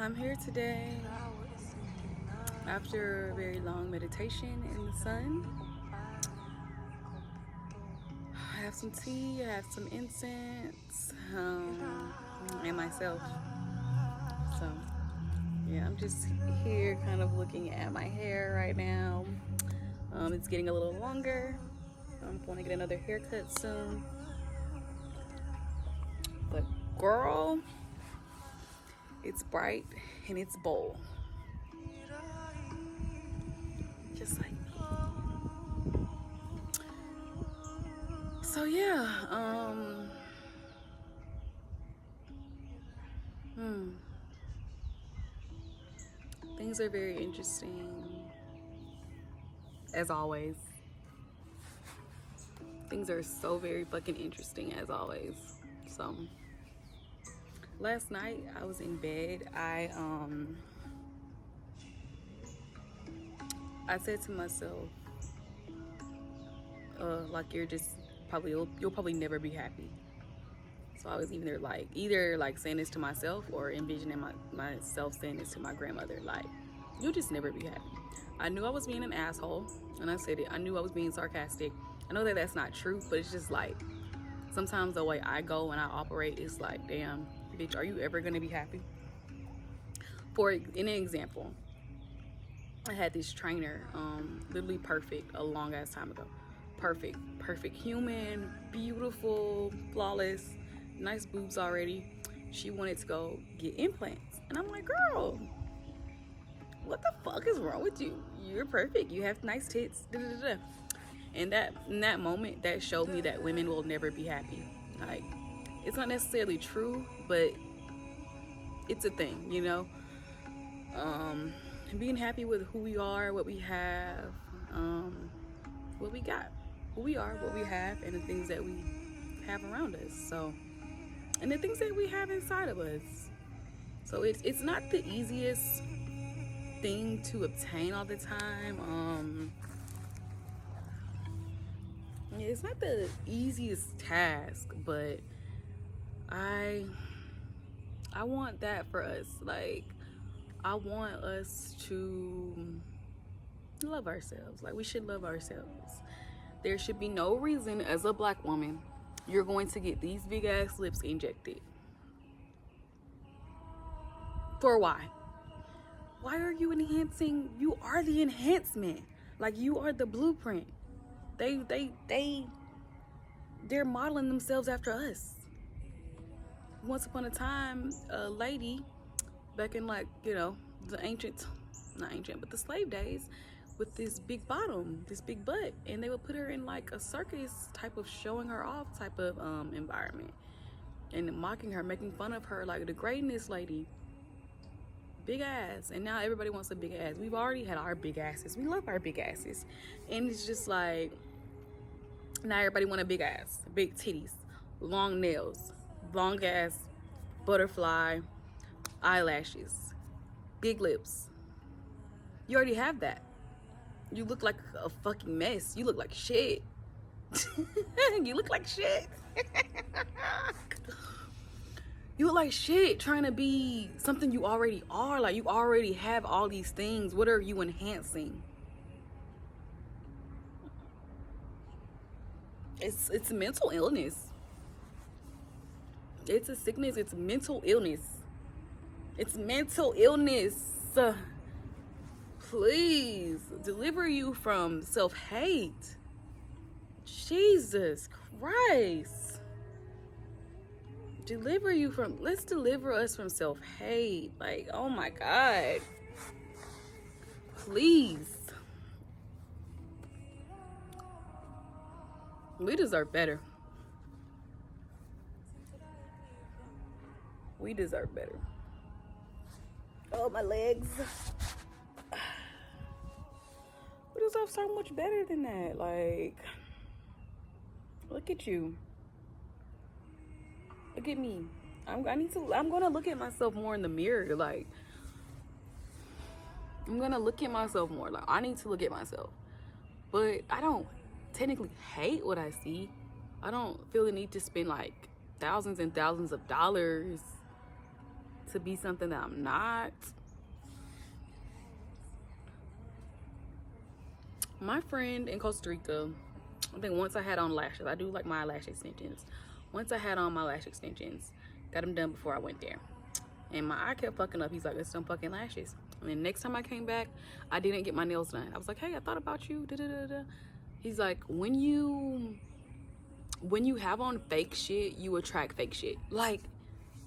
I'm here today after a very long meditation in the sun. I have some tea, I have some incense, and myself. So, yeah, I'm just here kind of looking at my hair right now. It's getting a little longer. I'm going to get another haircut soon. But girl, it's bright and it's bold. Just like me. So yeah, things are very interesting, as always. Things are so very fucking interesting, as always. So, last night I was in bed. I said to myself, like you're just you'll probably never be happy. So I was either like saying this to myself or envisioning myself saying this to my grandmother, like, you'll just never be happy. I knew I was being an asshole, and I said it. I knew I was being sarcastic. I know that that's not true, but it's just like, sometimes the way I go and I operate is like, damn, bitch, are you ever gonna be happy? For an example, I had this trainer, literally perfect, a long ass time ago. Perfect human, beautiful, flawless, nice boobs already. She wanted to go get implants, and I'm like, girl, what the fuck is wrong with you? You're perfect. You have nice tits. Da-da-da-da. And in that moment, that showed me that women will never be happy. Like, it's not necessarily true, but it's a thing, you know. Being happy with who we are, what we have, what we got, who we are, what we have, and the things that we have around us. So, and the things that we have inside of us. So it's not the easiest thing to obtain all the time. It's not the easiest task, but I want that for us. Like, I want us to love ourselves. Like, we should love ourselves. There should be no reason as a black woman you're going to get these big ass lips injected. For why? Why are you enhancing? You are the enhancement. Like, you are the blueprint. They're modeling themselves after us. Once upon a time, a lady back in, like, you know, the not ancient, but the slave days, with this big bottom, this big butt, and they would put her in like a circus type of showing her off type of environment, and mocking her, making fun of her, like, degrading this lady. Big ass. And now everybody wants a big ass. We've already had our big asses. We love our big asses. And it's just like, now everybody want a big ass, big titties, long nails, long ass butterfly eyelashes, big lips. You already have that. You look like a fucking mess. You look like shit. You look like shit. You look like shit trying to be something you already are. Like, you already have all these things. What are you enhancing? It's mental illness. It's a sickness. It's mental illness. It's mental illness. Please, deliver you from self-hate. Jesus Christ. Let's deliver us from self-hate. Like, oh my God. Please. We deserve better. We deserve better. Oh, my legs. We deserve so much better than that. Like, look at you. Look at me. I'm gonna look at myself more in the mirror. Like, I'm gonna look at myself more. Like, I need to look at myself. But I don't technically hate what I see. I don't feel the need to spend like thousands and thousands of dollars to be something that I'm not. My friend in Costa Rica, I think once I had on lashes, I do like my lash extensions. Once I had on my lash extensions, got them done before I went there. And my eye kept fucking up. He's like, it's some fucking lashes. And then next time I came back, I didn't get my nails done. I was like, hey, I thought about you. Da-da-da-da. He's like, when you have on fake shit, you attract fake shit. Like,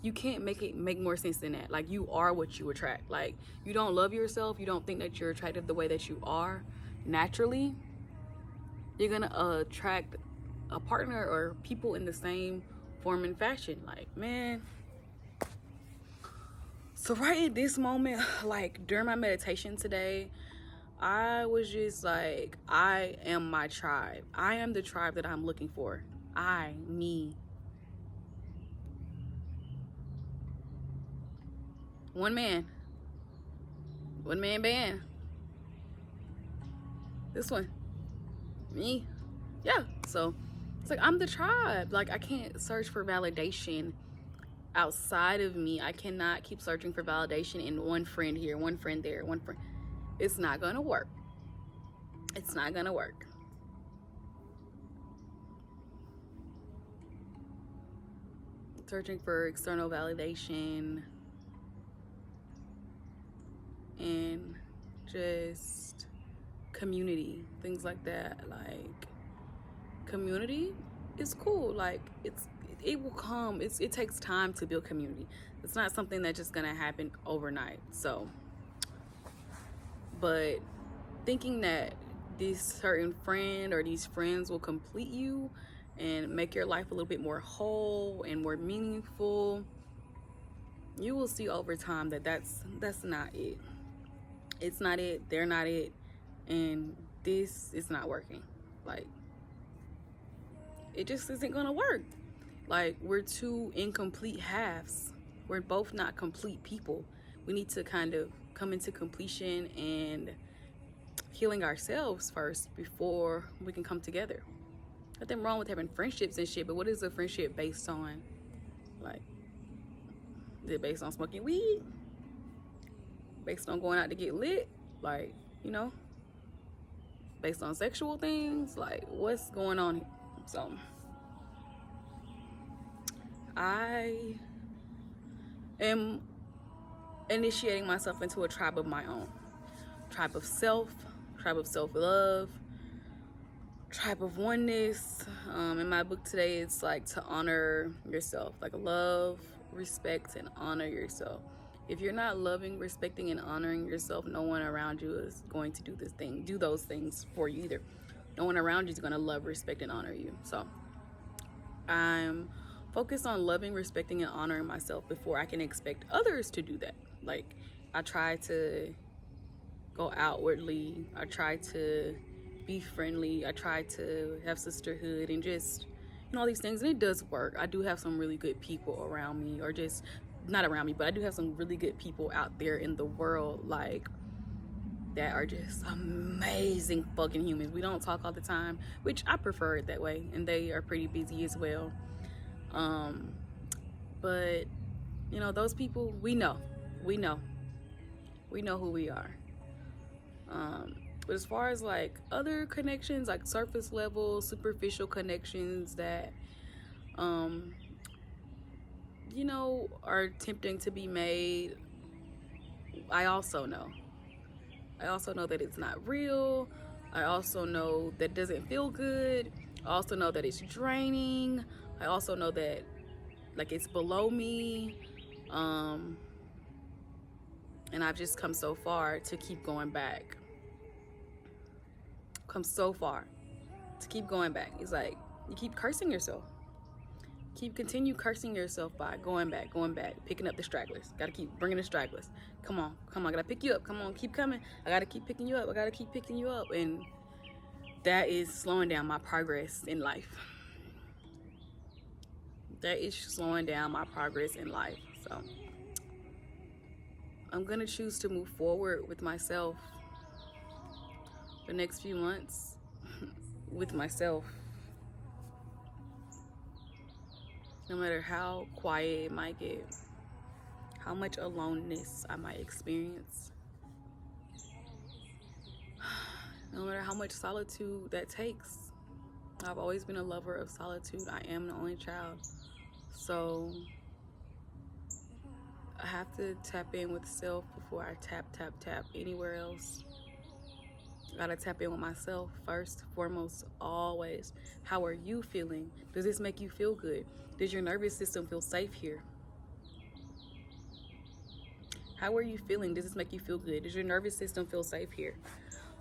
you can't make more sense than that. Like, you are what you attract. Like, you don't love yourself, you don't think that you're attractive the way that you are naturally, you're gonna attract a partner or people in the same form and fashion. Like, man. So right at this moment, like during my meditation today, I was just like, I am my tribe. I am the tribe that I'm looking for. Me. One man band. This one, me. Yeah, so it's like, I'm the tribe. Like, I can't search for validation outside of me. I cannot keep searching for validation in one friend here, one friend there, one friend. It's not gonna work. It's not gonna work. Searching for external validation and just community, things like that. Like, community is cool. Like, it will come. It takes time to build community. It's not something that's just gonna happen overnight. So, but thinking that this certain friend or these friends will complete you and make your life a little bit more whole and more meaningful, you will see over time that that's not it. It's not it. They're not it. And this is not working. Like, it just isn't gonna work. Like, we're two incomplete halves. We're both not complete people. We need to kind of come into completion and healing ourselves first before we can come together. Nothing wrong with having friendships and shit, but what is a friendship based on? Like, is it based on smoking weed? Based on going out to get lit? Like, you know, based on sexual things? Like, what's going on here? So, I am initiating myself into a tribe of my own. Tribe of self, tribe of self-love, tribe of oneness. In my book today, it's like to honor yourself, like love, respect, and honor yourself. If you're not loving, respecting, and honoring yourself, no one around you is going to do those things for you either. No one around you is going to love, respect, and honor you. So I'm focused on loving, respecting, and honoring myself before I can expect others to do that. Like, I try to go outwardly. I try to be friendly. I try to have sisterhood and just, all these things. And it does work. I do have some really good people around me, or just not around me, but I do have some really good people out there in the world, like, that are just amazing fucking humans. We don't talk all the time, which I prefer it that way, and they are pretty busy as well. But those people, we know who we are. But as far as like other connections, like surface level, superficial connections that are tempting to be made, I also know that it's not real. I also know that it doesn't feel good. I also know that it's draining. I also know that, like, it's below me. And I've just come so far to keep going back. It's like, you keep cursing yourself. Continue cursing yourself by going back, picking up the stragglers. Gotta keep bringing the stragglers. Come on, I gotta pick you up. Come on, keep coming. I gotta keep picking you up. And that is slowing down my progress in life. So I'm gonna choose to move forward with myself the next few months with myself. No matter how quiet it might get, how much aloneness I might experience, no matter how much solitude that takes. I've always been a lover of solitude. I am the only child, so I have to tap in with self before I tap anywhere else. I gotta tap in with myself first, foremost, always. How are you feeling? Does this make you feel good? Does your nervous system feel safe here? How are you feeling? Does this make you feel good? Does your nervous system feel safe here?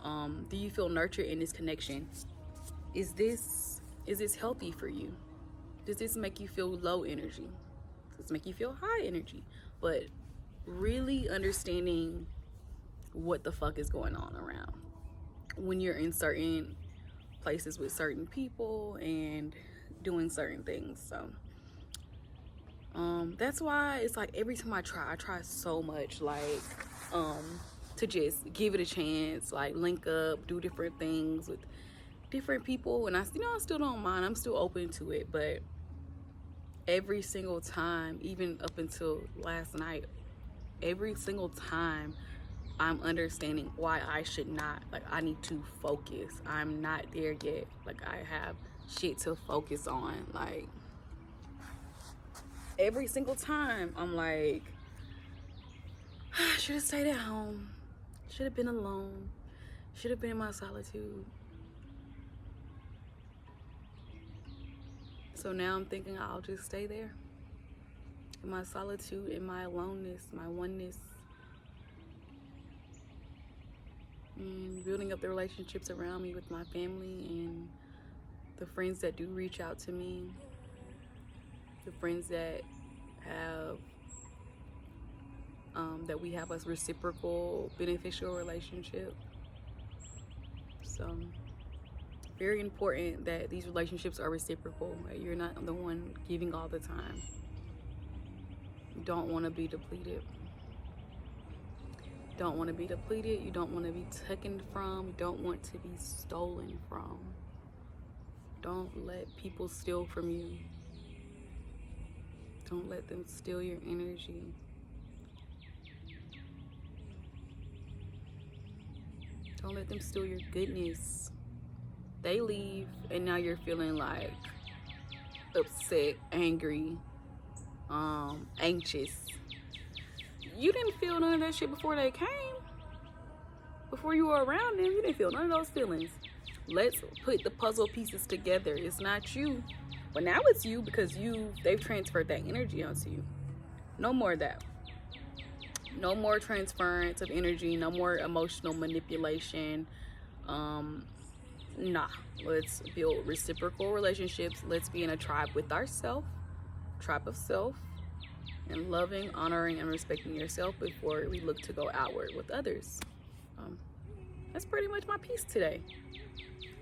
Do you feel nurtured in this connection? Is this healthy for you? Does this make you feel low energy? Does this make you feel high energy? But really understanding what the fuck is going on around when you're in certain places with certain people and doing certain things. So that's why it's like every time I try so much, like to just give it a chance, like link up, do different things with different people, and I still don't mind. I'm still open to it, but every single time, even up until last night, every single time I'm understanding why I should not, like, I need to focus. I'm not there yet. Like, I have shit to focus on. Like, every single time I'm like, I should have stayed at home, should have been alone, should have been in my solitude. So now I'm thinking I'll just stay there in my solitude, in my aloneness, my oneness, and building up the relationships around me with my family and the friends that do reach out to me, the friends that have that we have a reciprocal, beneficial relationship. So very important that these relationships are reciprocal, that you're not the one giving all the time. You don't want to be depleted. Don't want to be depleted. You don't want to be taken from. You don't want to be stolen from. Don't let people steal from you. Don't let them steal your energy. Don't let them steal your goodness. They leave and now you're feeling like upset, angry, anxious. You didn't feel none of that shit before they came. Before you were around them, you didn't feel none of those feelings. Let's put the puzzle pieces together. It's not you, but now it's you because they've transferred that energy onto you. No more of that. No more transference of energy. No more emotional manipulation. Nah. Let's build reciprocal relationships. Let's be in a tribe with ourselves, tribe of self, and loving, honoring, and respecting yourself before we look to go outward with others. That's pretty much my piece today.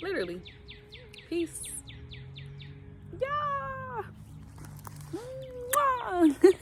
Literally. Peace. Yeah. Mwah.